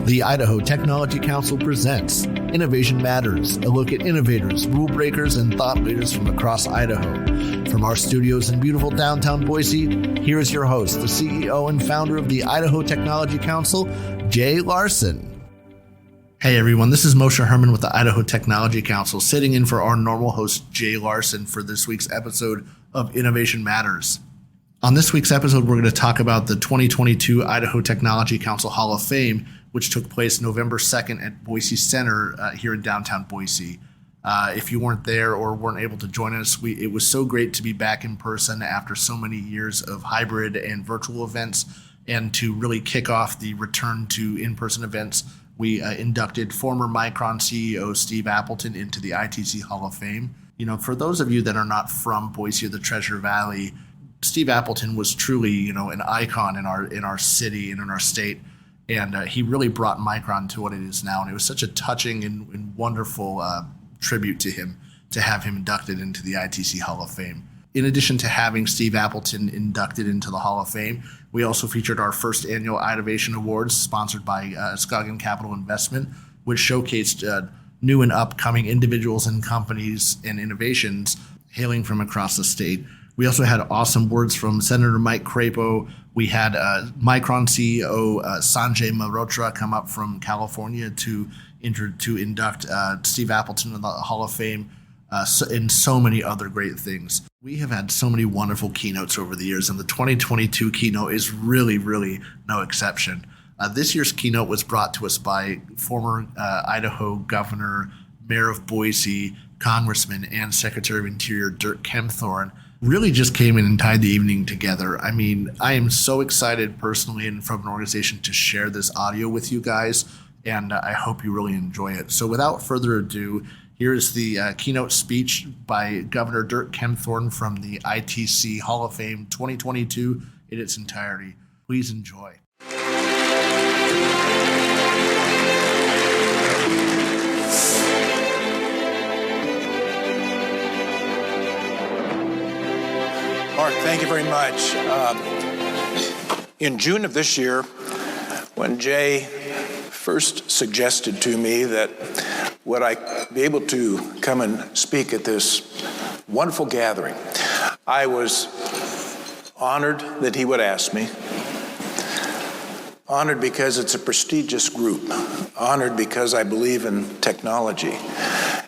The Idaho Technology Council presents Innovation Matters, a look at innovators, rule breakers, and thought leaders from across Idaho. From our studios in beautiful downtown Boise, here is your host, the CEO and founder of the Idaho Technology Council, Jay Larson. Hey everyone, this is Moshe Herman with the Idaho Technology Council, sitting in for our normal host, Jay Larson, for this week's episode of Innovation Matters. On this week's episode, we're going to talk about the 2022 Idaho Technology Council Hall of Fame, which took place November 2nd at Boise Center here in downtown Boise. If you weren't there or weren't able to join us, it was so great to be back in person after so many years of hybrid and virtual events, and to really kick off the return to in-person events. We inducted former Micron CEO Steve Appleton into the ITC Hall of Fame. You know, for those of you that are not from Boise or the Treasure Valley, Steve Appleton was truly, an icon in our city and in our state, and he really brought Micron to what it is now. And it was such a touching and wonderful tribute to him to have him inducted into the ITC Hall of Fame. In addition to having Steve Appleton inducted into the Hall of Fame, we also featured our first annual Idovation Awards, sponsored by Scoggin Capital Investment, which showcased new and upcoming individuals and companies and innovations hailing from across the state. We also had awesome words from Senator Mike Crapo. We had Micron CEO Sanjay Mehrotra come up from California to induct Steve Appleton in the Hall of Fame, and so many other great things. We have had so many wonderful keynotes over the years, and the 2022 keynote is really, really no exception. This year's keynote was brought to us by former Idaho Governor, Mayor of Boise, Congressman, and Secretary of Interior Dirk Kempthorne. Really just came in and tied the evening together. I mean, I am so excited personally and from an organization to share this audio with you guys, and I hope you really enjoy it. So without further ado, here's the keynote speech by Governor Dirk Kempthorne from the ITC Hall of Fame 2022 in its entirety. Please enjoy. Mark, thank you very much. In June of this year, when Jay first suggested to me that would I be able to come and speak at this wonderful gathering, I was honored that he would ask me. Honored because it's a prestigious group. Honored because I believe in technology.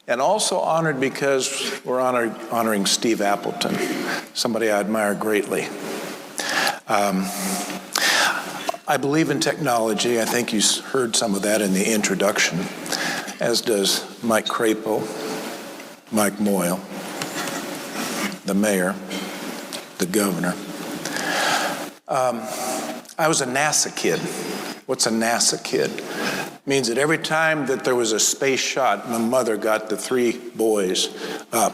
And also honored because we're honoring Steve Appleton, somebody I admire greatly. I believe in technology. I think you heard some of that in the introduction, as does Mike Crapo, Mike Moyle, the mayor, the governor. I was a NASA kid. What's a NASA kid? It means that every time that there was a space shot, my mother got the three boys up.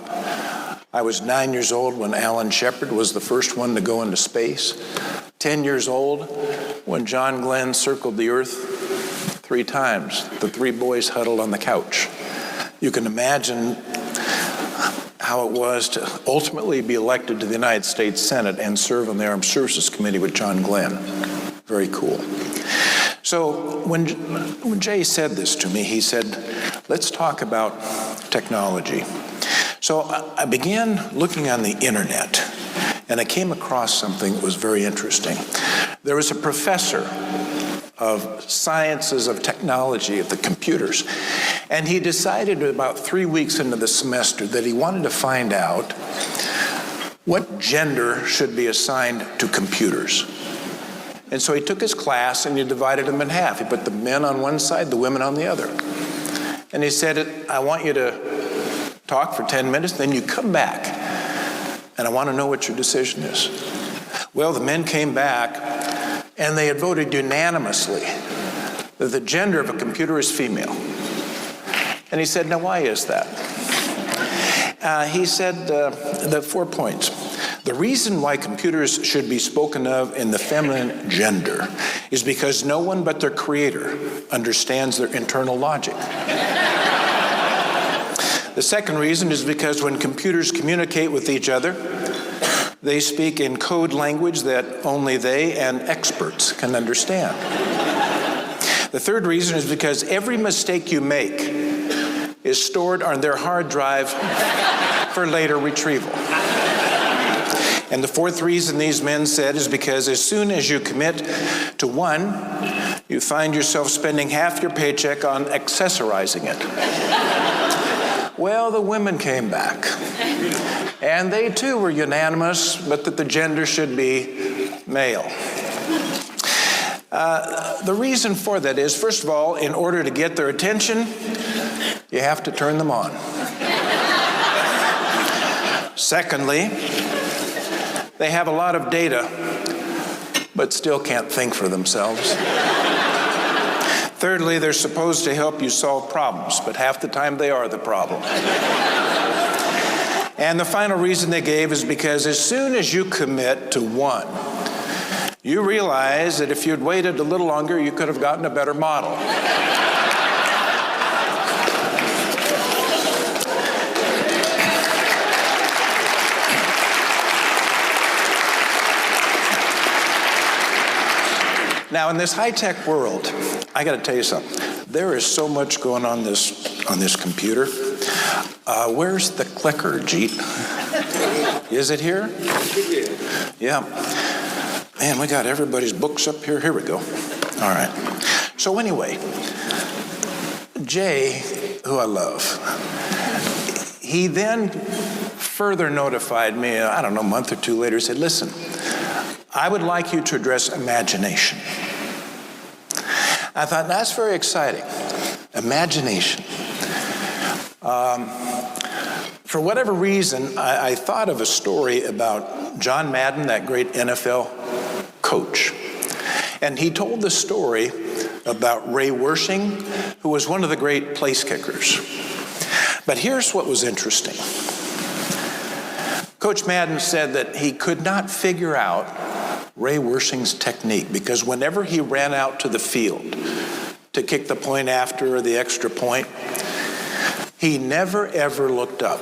I was 9 years old when Alan Shepard was the first one to go into space. 10 years old when John Glenn circled the Earth 3 times. The three boys huddled on the couch. You can imagine how it was to ultimately be elected to the United States Senate and serve on the Armed Services Committee with John Glenn. Very cool. So when Jay said this to me, he said, let's talk about technology. So I began looking on the internet, and I came across something that was very interesting. There was a professor of sciences of technology at the computers, and he decided about 3 weeks into the semester that he wanted to find out what gender should be assigned to computers. And so he took his class and he divided them in half. He put the men on one side, the women on the other. And he said, I want you to talk for 10 minutes, then you come back, and I want to know what your decision is. Well, the men came back, and they had voted unanimously that the gender of a computer is female. And he said, now why is that? He said the 4 points. The reason why computers should be spoken of in the feminine gender is because no one but their creator understands their internal logic. The second reason is because when computers communicate with each other, they speak in code language that only they and experts can understand. The third reason is because every mistake you make is stored on their hard drive for later retrieval. And the fourth reason these men said is because as soon as you commit to one, you find yourself spending half your paycheck on accessorizing it. Well, the women came back, and they too were unanimous, but that the gender should be male. The reason for that is, first of all, in order to get their attention, you have to turn them on. Secondly, they have a lot of data, but still can't think for themselves. Thirdly, they're supposed to help you solve problems, but half the time they are the problem. And the final reason they gave is because as soon as you commit to one, you realize that if you'd waited a little longer, you could have gotten a better model. Now, in this high-tech world, I got to tell you something. There is so much going on this computer. Where's the clicker, Jeet? Is it here? Yeah. Man, we got everybody's books up here. Here we go. All right. So anyway, Jay, who I love, he then further notified me, I don't know, a month or two later, said, listen, I would like you to address imagination. I thought, that's very exciting. Imagination. For whatever reason, I thought of a story about John Madden, that great NFL coach. And he told the story about Ray Wersching, who was one of the great place kickers. But here's what was interesting. Coach Madden said that he could not figure out Ray Wersching's technique because whenever he ran out to the field to kick the point after or the extra point, he never ever looked up,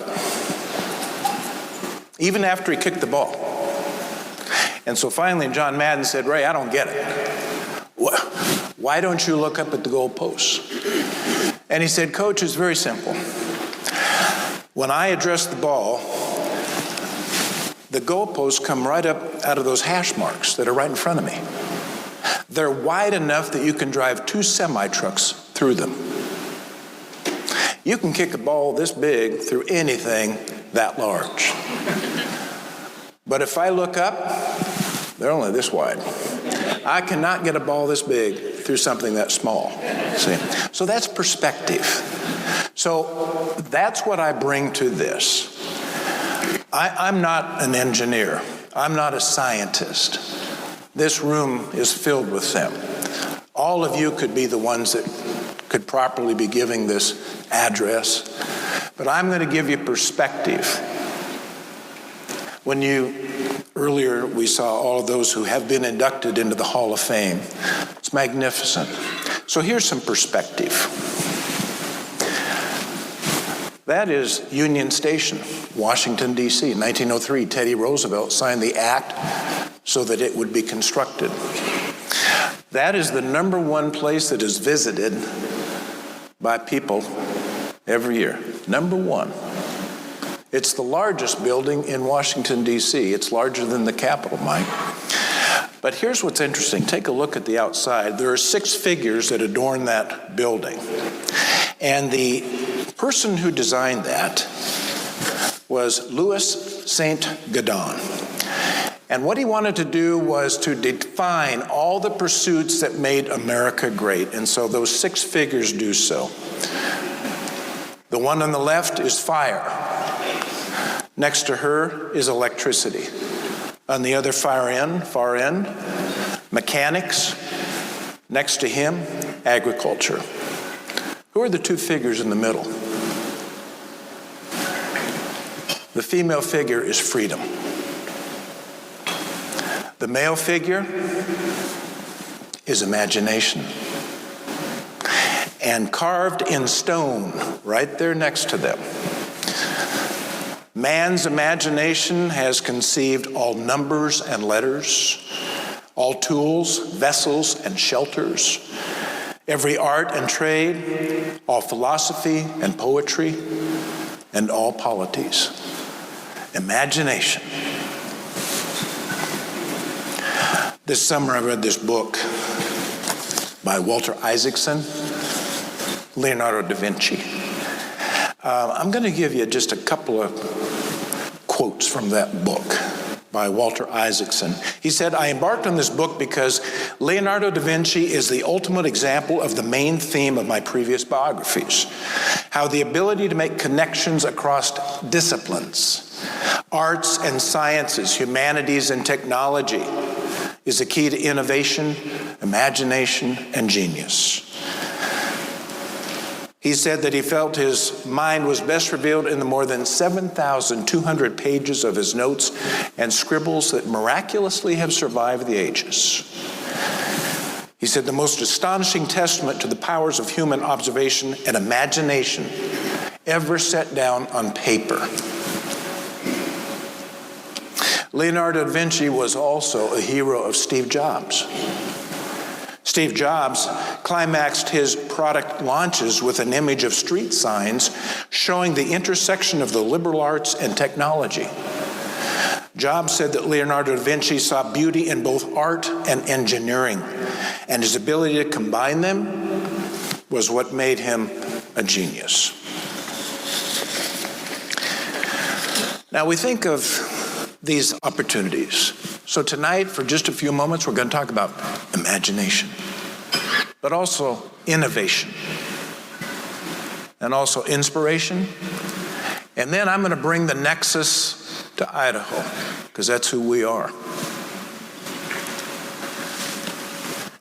even after he kicked the ball. And so finally John Madden said, Ray, I don't get it. Why don't you look up at the goalposts? And he said, Coach, it's very simple. When I address the ball, the goalposts come right up out of those hash marks that are right in front of me. They're wide enough that you can drive 2 semi-trucks through them. You can kick a ball this big through anything that large. But if I look up, they're only this wide. I cannot get a ball this big through something that small. See? So that's perspective. So that's what I bring to this. I'm not an engineer. I'm not a scientist. This room is filled with them. All of you could be the ones that could properly be giving this address. But I'm going to give you perspective. Earlier we saw all of those who have been inducted into the Hall of Fame. It's magnificent. So here's some perspective. That is Union Station, Washington, D.C. In 1903, Teddy Roosevelt signed the act so that it would be constructed. That is the #1 place that is visited by people every year. #1. It's the largest building in Washington, D.C. It's larger than the Capitol, Mike. But here's what's interesting. Take a look at the outside. There are 6 figures that adorn that building. And the person who designed that was Louis Saint Gaudens. And what he wanted to do was to define all the pursuits that made America great. And so those 6 figures do so. The one on the left is fire. Next to her is electricity. On the other far end, mechanics. Next to him, agriculture. Who are the 2 figures in the middle? The female figure is freedom. The male figure is imagination. And carved in stone, right there next to them, man's imagination has conceived all numbers and letters, all tools, vessels, and shelters, every art and trade, all philosophy and poetry, and all polities. Imagination. This summer I read this book by Walter Isaacson, Leonardo da Vinci. I'm going to give you just a couple of quotes from that book by Walter Isaacson. He said, "I embarked on this book because Leonardo da Vinci is the ultimate example of the main theme of my previous biographies, how the ability to make connections across disciplines, arts and sciences, humanities and technology, is the key to innovation, imagination, and genius." He said that he felt his mind was best revealed in the more than 7,200 pages of his notes and scribbles that miraculously have survived the ages. He said the most astonishing testament to the powers of human observation and imagination ever set down on paper. Leonardo da Vinci was also a hero of Steve Jobs. Steve Jobs climaxed his product launches with an image of street signs showing the intersection of the liberal arts and technology. Jobs said that Leonardo da Vinci saw beauty in both art and engineering, and his ability to combine them was what made him a genius. Now we think of these opportunities. So tonight, for just a few moments, we're going to talk about imagination, but also innovation, and also inspiration. And then I'm going to bring the nexus to Idaho, because that's who we are.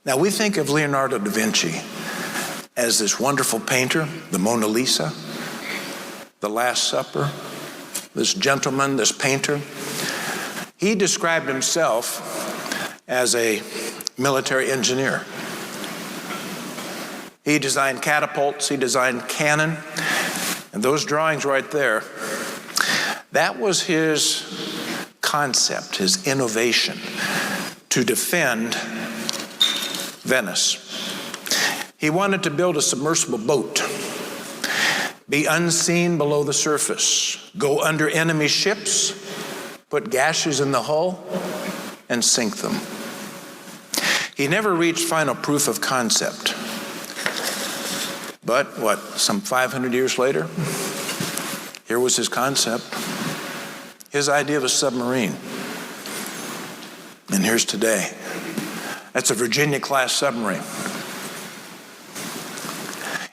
Now, we think of Leonardo da Vinci as this wonderful painter, the Mona Lisa, the Last Supper, this gentleman, this painter. He described himself as a military engineer. He designed catapults, he designed cannon, and those drawings right there, that was his concept, his innovation to defend Venice. He wanted to build a submersible boat, be unseen below the surface, go under enemy ships, put gashes in the hull, and sink them. He never reached final proof of concept. But some 500 years later, here was his concept, his idea of a submarine. And here's today. That's a Virginia-class submarine.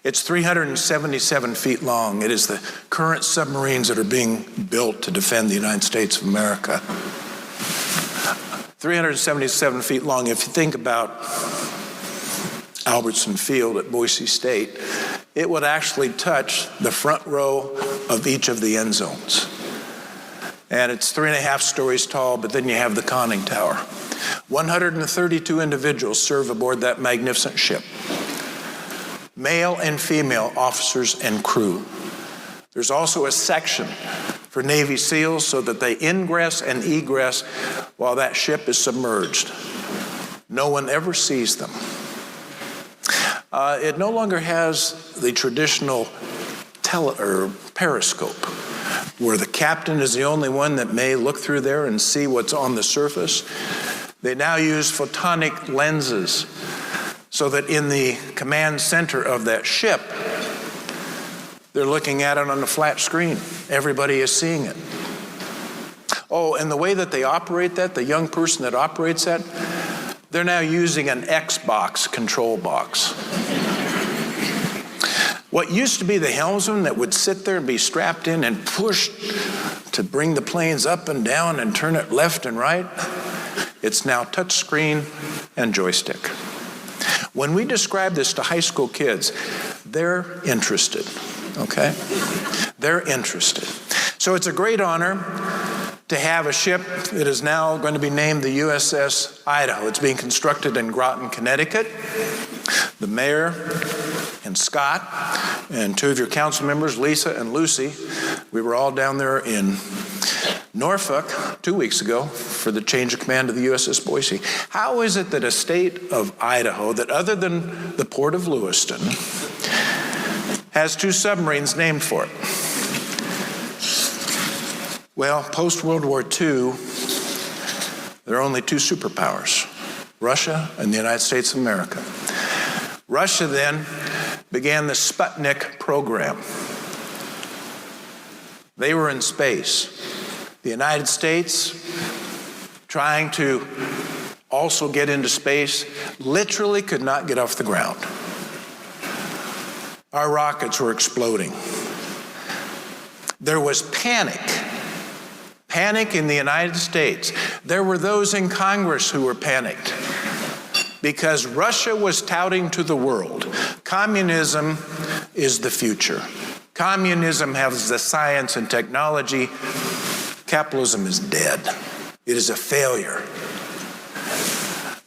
It's 377 feet long. It is the current submarines that are being built to defend the United States of America. 377 feet long. If you think about Albertson Field at Boise State, it would actually touch the front row of each of the end zones. And it's 3.5 stories tall, but then you have the conning tower. 132 individuals serve aboard that magnificent ship. Male and female officers and crew. There's also a section for Navy SEALs so that they ingress and egress while that ship is submerged. No one ever sees them. It no longer has the traditional periscope, where the captain is the only one that may look through there and see what's on the surface. They now use photonic lenses so that in the command center of that ship, they're looking at it on a flat screen. Everybody is seeing it. Oh, and the way that they operate that, the young person that operates that, they're now using an Xbox control box. What used to be the helmsman that would sit there and be strapped in and pushed to bring the planes up and down and turn it left and right, it's now touch screen and joystick. When we describe this to high school kids, they're interested, okay? They're interested. So it's a great honor to have a ship that is now going to be named the USS Idaho. It's being constructed in Groton, Connecticut. The mayor and Scott and two of your council members, Lisa and Lucy, we were all down there in Norfolk, 2 weeks ago, for the change of command of the USS Boise. How is it that a state of Idaho, that other than the port of Lewiston, has 2 submarines named for it? Well, post-World War II, there are only 2 superpowers, Russia and the United States of America. Russia then began the Sputnik program. They were in space. The United States, trying to also get into space, literally could not get off the ground. Our rockets were exploding. There was panic in the United States. There were those in Congress who were panicked because Russia was touting to the world, communism is the future. Communism has the science and technology. Capitalism is dead. It is a failure.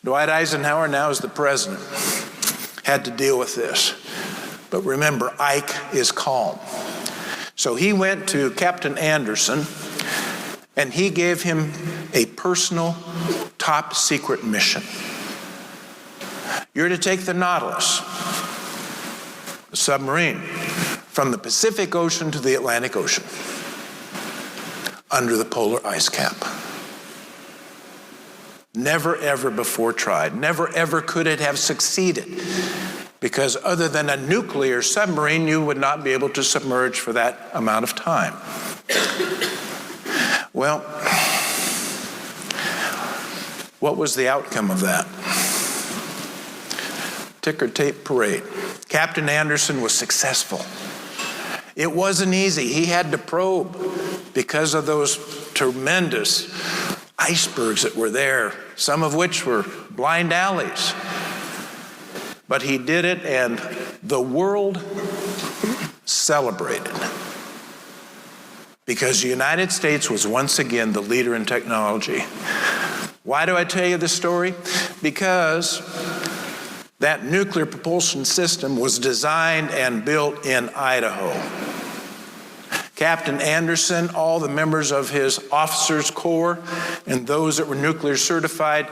Dwight Eisenhower, now as the president, had to deal with this. But remember, Ike is calm. So he went to Captain Anderson and he gave him a personal top secret mission. You're to take the Nautilus, a submarine, from the Pacific Ocean to the Atlantic Ocean, under the polar ice cap. Never ever before tried. Never ever could it have succeeded, because other than a nuclear submarine, you would not be able to submerge for that amount of time. Well, what was the outcome of that? Ticker tape parade. Captain Anderson was successful. It wasn't easy. He had to probe because of those tremendous icebergs that were there, some of which were blind alleys. But he did it, and the world celebrated, because the United States was once again the leader in technology. Why do I tell you this story? Because that nuclear propulsion system was designed and built in Idaho. Captain Anderson, all the members of his officers' corps, and those that were nuclear certified,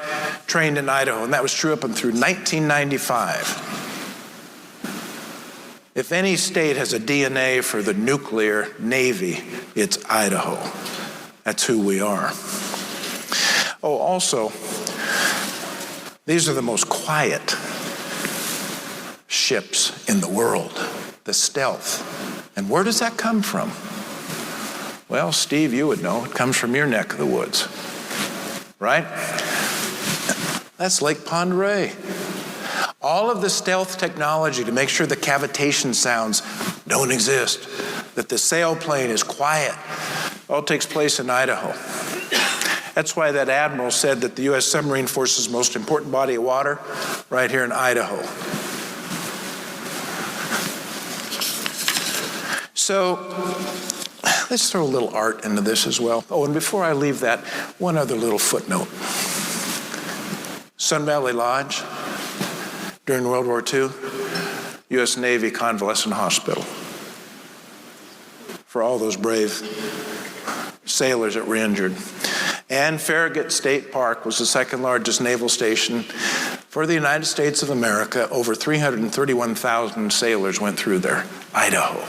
trained in Idaho, and that was true up and through 1995. If any state has a DNA for the nuclear navy, it's Idaho. That's who we are. Oh, also, these are the most quiet ships in the world, the stealth. And where does that come from? Well, Steve, you would know. It comes from your neck of the woods, right? That's Lake Pend. All of the stealth technology to make sure the cavitation sounds don't exist, that the sailplane is quiet, all takes place in Idaho. That's why that admiral said that the U.S. submarine force's most important body of water, right here in Idaho. So let's throw a little art into this as well. Oh, and before I leave that, one other little footnote. Sun Valley Lodge, during World War II, U.S. Navy Convalescent Hospital for all those brave sailors that were injured. And Farragut State Park was the second largest naval station for the United States of America. Over 331,000 sailors went through there, Idaho.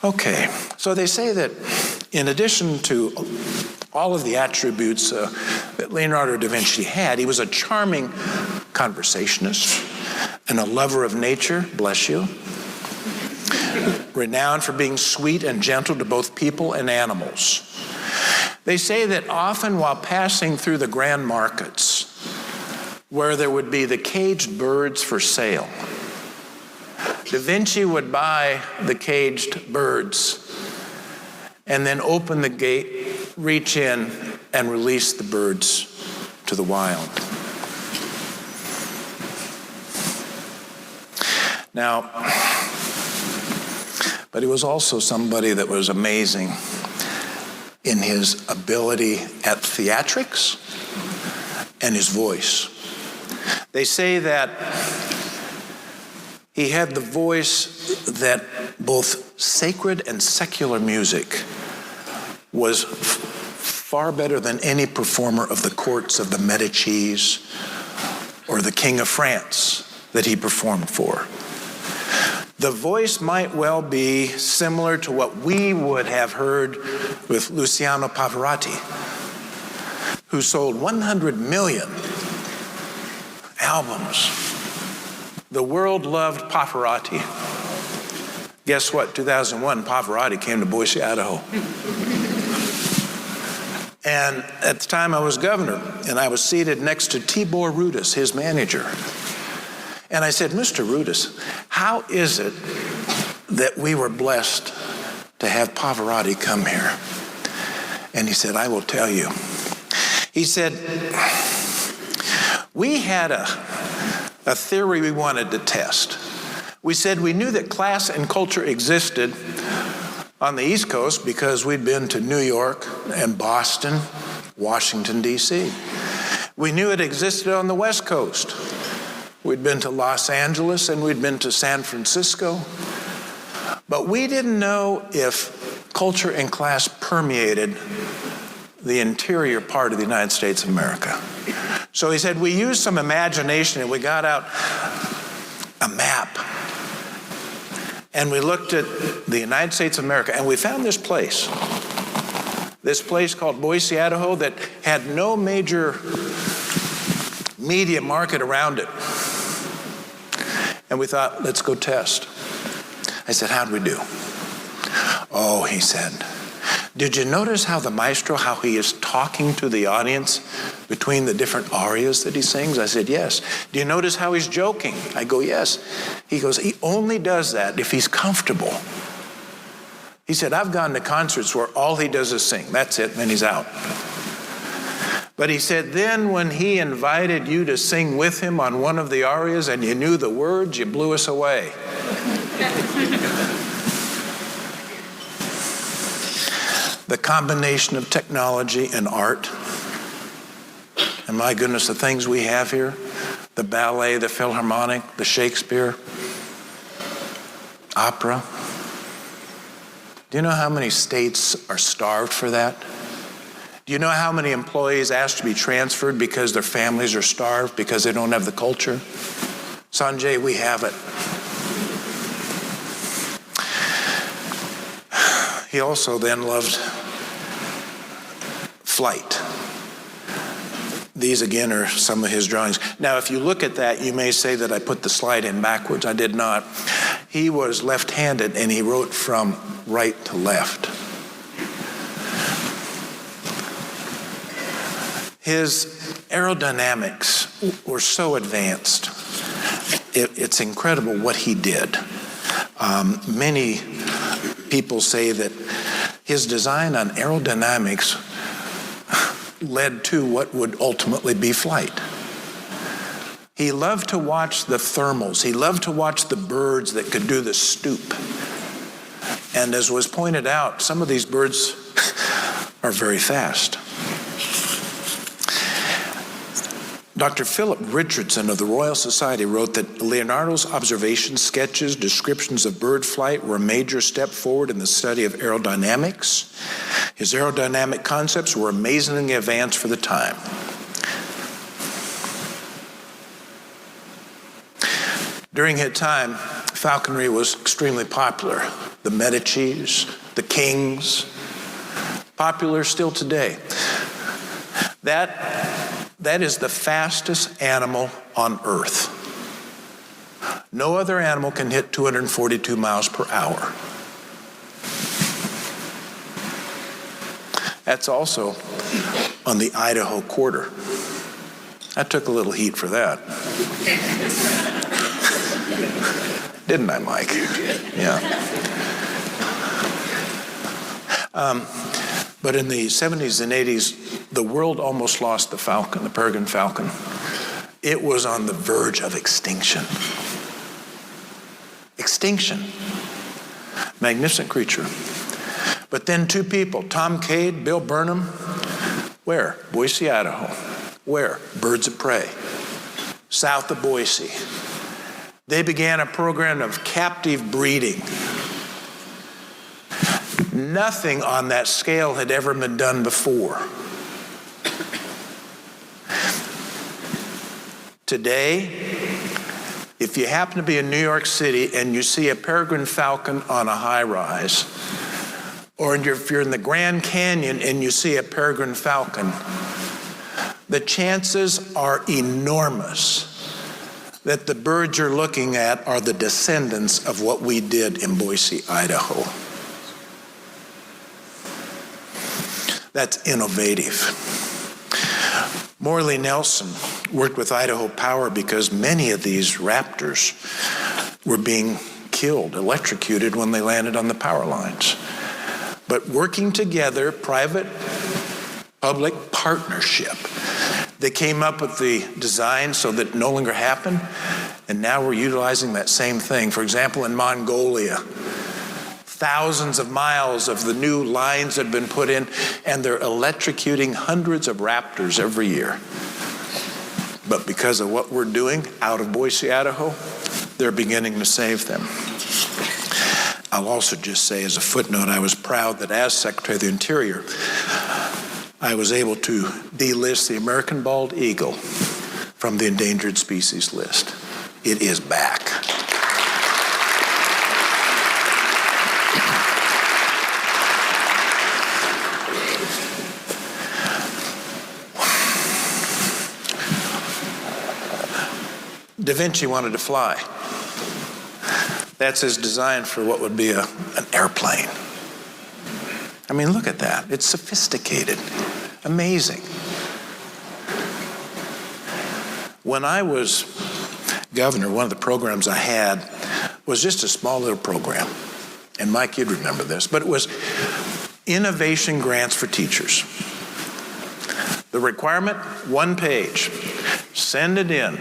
Okay, so they say that in addition to all of the attributes that Leonardo da Vinci had, he was a charming conversationist and a lover of nature, bless you, renowned for being sweet and gentle to both people and animals. They say that often while passing through the grand markets, where there would be the caged birds for sale, Da Vinci would buy the caged birds and then open the gate, reach in, and release the birds to the wild. Now, but he was also somebody that was amazing in his ability at theatrics and his voice. They say that he had the voice that both sacred and secular music was far better than any performer of the courts of the Medicis or the King of France that he performed for. The voice might well be similar to what we would have heard with Luciano Pavarotti, who sold 100 million albums. The world loved Pavarotti. Guess what? 2001, Pavarotti came to Boise, Idaho. And at the time I was governor, and I was seated next to Tibor Rudis, his manager. And I said, Mr. Rudis, how is it that we were blessed to have Pavarotti come here? And he said, I will tell you. He said, we had a theory we wanted to test. We said we knew that class and culture existed on the East Coast because we'd been to New York and Boston, Washington, D.C. We knew it existed on the West Coast. We'd been to Los Angeles and we'd been to San Francisco. But we didn't know if culture and class permeated the interior part of the United States of America. So he said, we used some imagination and we got out a map. And we looked at the United States of America and we found this place called Boise, Idaho, that had no major media market around it. And we thought, let's go test. I said, how'd we do? Oh, he said, did you notice how the maestro, how he is talking to the audience between the different arias that he sings? I said, yes. Do you notice how he's joking? I go, yes. He goes, he only does that if he's comfortable. He said, I've gone to concerts where all he does is sing. That's it, and he's out. But he said, then when he invited you to sing with him on one of the arias and you knew the words, you blew us away. The combination of technology and art, and my goodness, the things we have here, the ballet, the Philharmonic, the Shakespeare, opera. Do you know how many states are starved for that? Do you know how many employees ask to be transferred because their families are starved because they don't have the culture? Sanjay, we have it. He also then loved flight. These again are some of his drawings. Now, if you look at that, you may say that I put the slide in backwards. I did not. He was left-handed and he wrote from right to left. His aerodynamics were so advanced. It's incredible what he did. Many people say that his design on aerodynamics led to what would ultimately be flight. He loved to watch the thermals. He loved to watch the birds that could do the stoop. And as was pointed out, some of these birds are very fast. Dr. Philip Richardson of the Royal Society wrote that Leonardo's observations, sketches, descriptions of bird flight were a major step forward in the study of aerodynamics. His aerodynamic concepts were amazingly advanced for the time. During his time, falconry was extremely popular. The Medicis, the kings, popular still today. That is the fastest animal on Earth. No other animal can hit 242 miles per hour. That's also on the Idaho quarter. I took a little heat for that. Didn't I, Mike? Yeah. But in the 70s and 80s, the world almost lost the falcon, the peregrine falcon. It was on the verge of extinction. Extinction. Magnificent creature. But then two people, Tom Cade, Bill Burnham, where? Boise, Idaho. Where? Birds of Prey, south of Boise. They began a program of captive breeding Nothing on that scale had ever been done before. Today, if you happen to be in New York City and you see a peregrine falcon on a high-rise, or if you're in the Grand Canyon and you see a peregrine falcon, the chances are enormous that the birds you're looking at are the descendants of what we did in Boise, Idaho. That's innovative. Morley Nelson worked with Idaho Power because many of these raptors were being killed, electrocuted when they landed on the power lines. But working together, private-public partnership, they came up with the design so that it no longer happened, and now we're utilizing that same thing. For example, in Mongolia, thousands of miles of the new lines have been put in, and they're electrocuting hundreds of raptors every year. But because of what we're doing out of Boise, Idaho, they're beginning to save them. I'll also just say as a footnote, I was proud that as Secretary of the Interior, I was able to delist the American bald eagle from the endangered species list. It is back. Da Vinci wanted to fly. That's his design for what would be an airplane. I mean, look at that. It's sophisticated, amazing. When I was governor, one of the programs I had was just a small little program. And Mike, you'd remember this, but it was innovation grants for teachers. The requirement, 1 page. Send it in.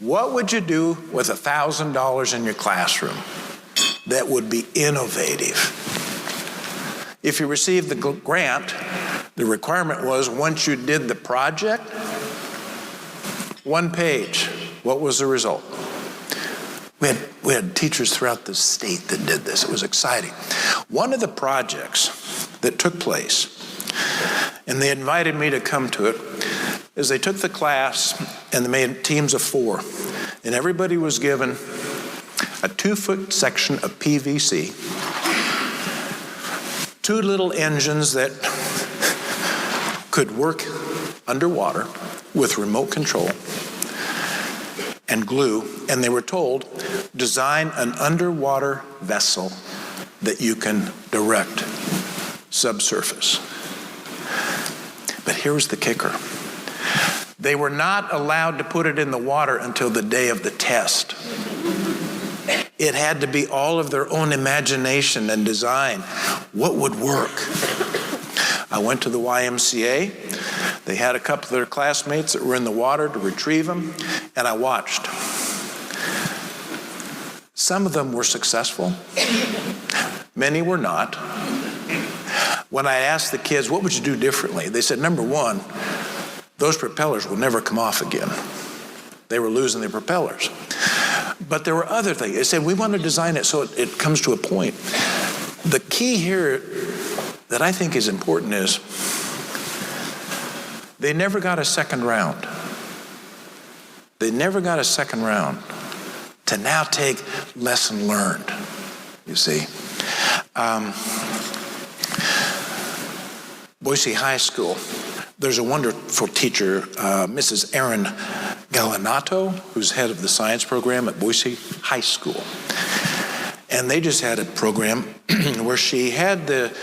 What would you do with $1,000 in your classroom that would be innovative? If you received the grant, the requirement was once you did the project, 1 page. What was the result? We had teachers throughout the state that did this. It was exciting. One of the projects that took place, and they invited me to come to it, is they took the class and they made teams of 4. And everybody was given a 2-foot section of PVC, 2 little engines that could work underwater with remote control, and glue. And they were told, design an underwater vessel that you can direct subsurface. But here's the kicker. They were not allowed to put it in the water until the day of the test. It had to be all of their own imagination and design. What would work? I went to the YMCA. They had a couple of their classmates that were in the water to retrieve them, and I watched. Some of them were successful. Many were not. When I asked the kids, what would you do differently? They said, number 1, those propellers will never come off again. They were losing their propellers. But there were other things. They said, we want to design it so it comes to a point. The key here that I think is important is they never got a second round. They never got a second round to now take lesson learned, you see. Boise High School, there's a wonderful teacher, Mrs. Erin Galanato, who's head of the science program at Boise High School. And they just had a program where she had the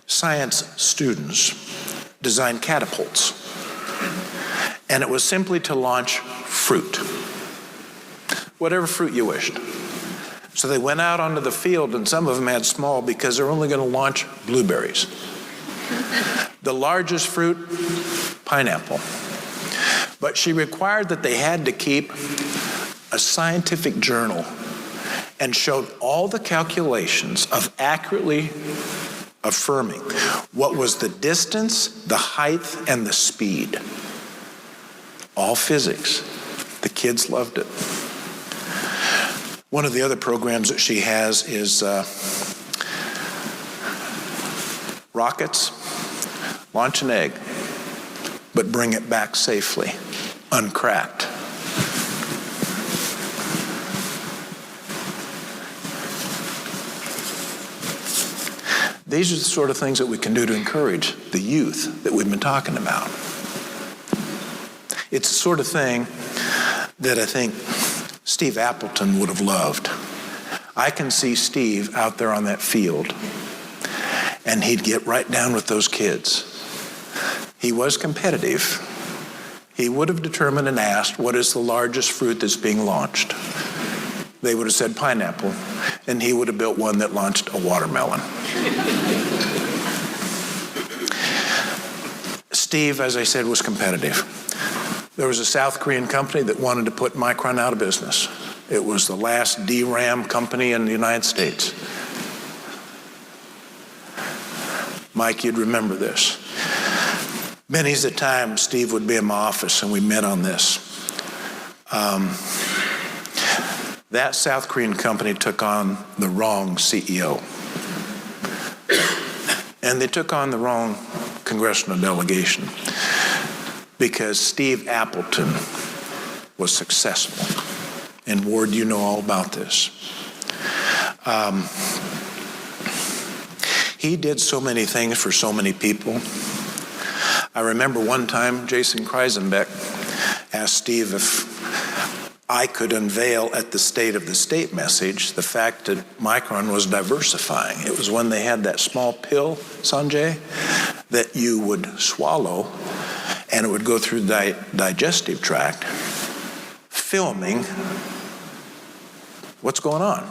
science students design catapults. And it was simply to launch fruit, whatever fruit you wished. So they went out onto the field, and some of them had small because they're only going to launch blueberries. The largest fruit, pineapple. But she required that they had to keep a scientific journal and showed all the calculations of accurately affirming what was the distance, the height, and the speed. All physics. The kids loved it. One of the other programs that she has is rockets, launch an egg, but bring it back safely, uncracked. These are the sort of things that we can do to encourage the youth that we've been talking about. It's the sort of thing that I think Steve Appleton would have loved. I can see Steve out there on that field, and he'd get right down with those kids. He was competitive. He would have determined and asked, what is the largest fruit that's being launched? They would have said pineapple, and he would have built one that launched a watermelon. Steve, as I said, was competitive. There was a South Korean company that wanted to put Micron out of business. It was the last DRAM company in the United States. Mike, you'd remember this. Many's the time Steve would be in my office and we met on this. That South Korean company took on the wrong CEO. And they took on the wrong congressional delegation because Steve Appleton was successful. And Ward, you know all about this. He did so many things for so many people. I remember one time Jason Kreisenbeck asked Steve if I could unveil at the State of the State message the fact that Micron was diversifying. It was when they had that small pill, Sanjay, that you would swallow and it would go through the digestive tract, filming what's going on.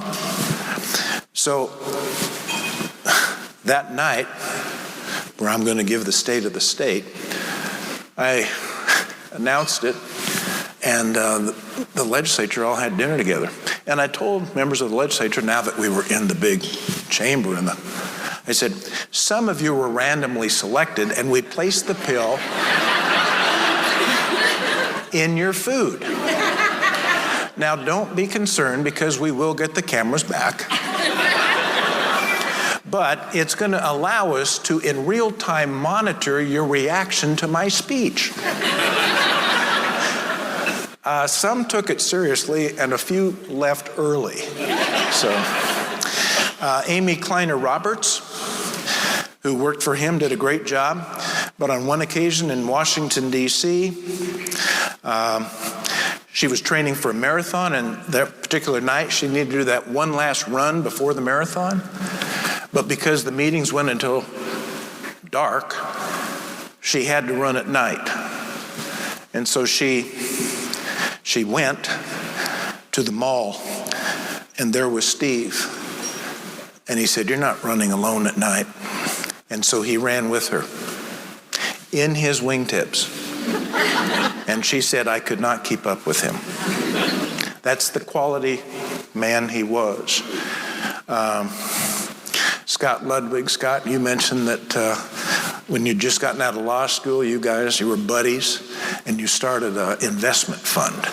So that night, where I'm going to give the State of the State, I announced it, and the legislature all had dinner together. And I told members of the legislature, now that we were in the big chamber, I said, some of you were randomly selected, and we placed the pill in your food. Now, don't be concerned, because we will get the cameras back. But it's going to allow us to, in real time, monitor your reaction to my speech. Some took it seriously, and a few left early. So, Amy Kleiner Roberts, who worked for him, did a great job. But on one occasion in Washington, D.C., she was training for a marathon, and that particular night she needed to do that one last run before the marathon. But because the meetings went until dark, she had to run at night. And so she went to the mall, and there was Steve. And he said, "You're not running alone at night." And so he ran with her in his wingtips. And she said, "I could not keep up with him." That's the quality man he was. Scott Ludwig, Scott, you mentioned that when you'd just gotten out of law school, you were buddies, and you started an investment fund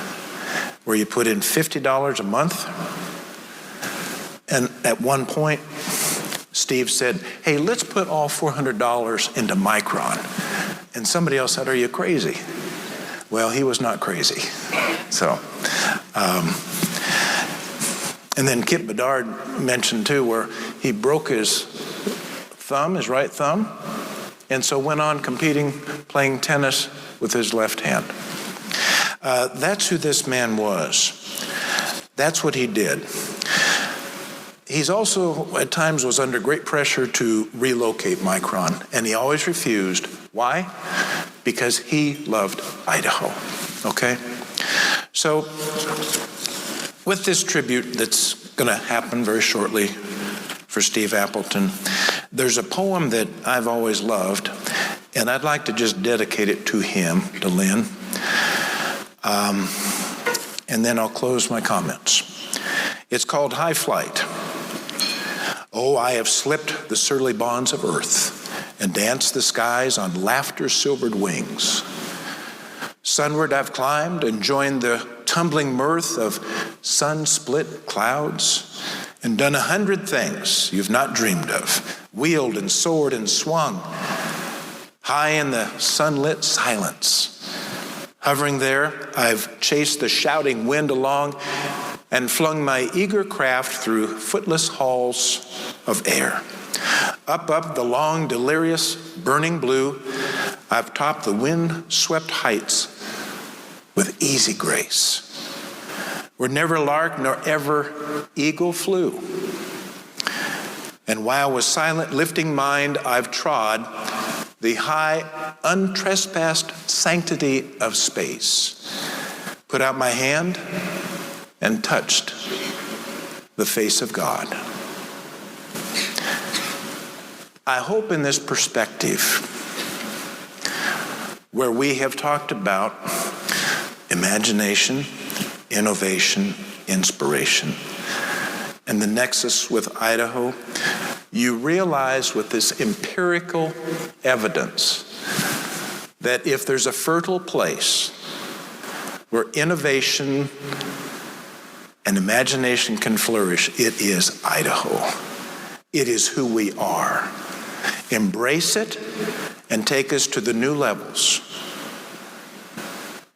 where you put in $50 a month. And at one point, Steve said, "Hey, let's put all $400 into Micron." And somebody else said, "Are you crazy?" Well, he was not crazy. So, and then Kip Bedard mentioned too, where he broke his right thumb, and so went on playing tennis with his left hand. That's who this man was. That's what he did. He's also, at times, was under great pressure to relocate Micron, and he always refused. Why? Because he loved Idaho, okay? So, with this tribute that's going to happen very shortly for Steve Appleton, there's a poem that I've always loved, and I'd like to just dedicate it to him, to Lynn, and then I'll close my comments. It's called High Flight. Oh, I have slipped the surly bonds of earth and danced the skies on laughter's silvered wings. Sunward I've climbed and joined the tumbling mirth of sun-split clouds and done 100 things you've not dreamed of, wheeled and soared and swung high in the sunlit silence. Hovering there, I've chased the shouting wind along and flung my eager craft through footless halls of air. Up the long, delirious, burning blue, I've topped the wind-swept heights with easy grace, where never lark nor ever eagle flew. And while with silent lifting mind I've trod the high, untrespassed sanctity of space, put out my hand and touched the face of God. I hope in this perspective, where we have talked about imagination, innovation, inspiration, and the nexus with Idaho, you realize with this empirical evidence that if there's a fertile place where innovation and imagination can flourish, it is Idaho. It is who we are. Embrace it and take us to the new levels.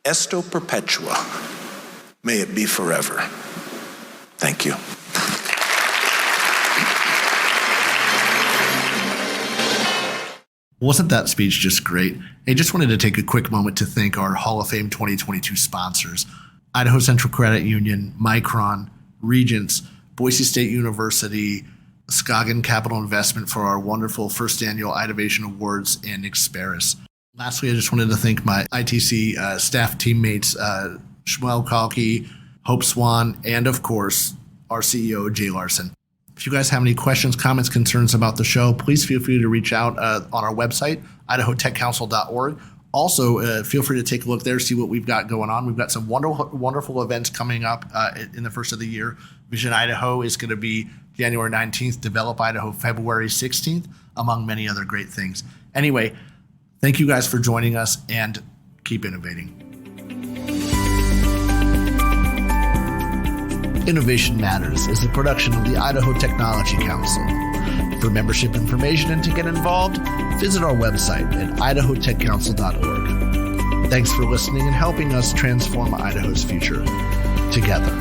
Esto perpetua. May it be forever. Thank you. Wasn't that speech just great? I just wanted to take a quick moment to thank our Hall of Fame 2022 sponsors: Idaho Central Credit Union, Micron, Regents, Boise State University, Scoggin Capital Investment for our wonderful first annual Idovation Awards, and Experis. Lastly, I just wanted to thank my ITC staff teammates, Shmuel Kalki, Hope Swan, and of course, our CEO, Jay Larson. If you guys have any questions, comments, concerns about the show, please feel free to reach out on our website, idahotechcouncil.org. Also, feel free to take a look there, see what we've got going on. We've got some wonderful events coming up in the first of the year. Vision Idaho is going to be January 19th, Develop Idaho February 16th, among many other great things. Anyway, thank you guys for joining us, and keep innovating. Innovation Matters is a production of the Idaho Technology Council. For membership information and to get involved, visit our website at idahotechcouncil.org. Thanks for listening and helping us transform Idaho's future together.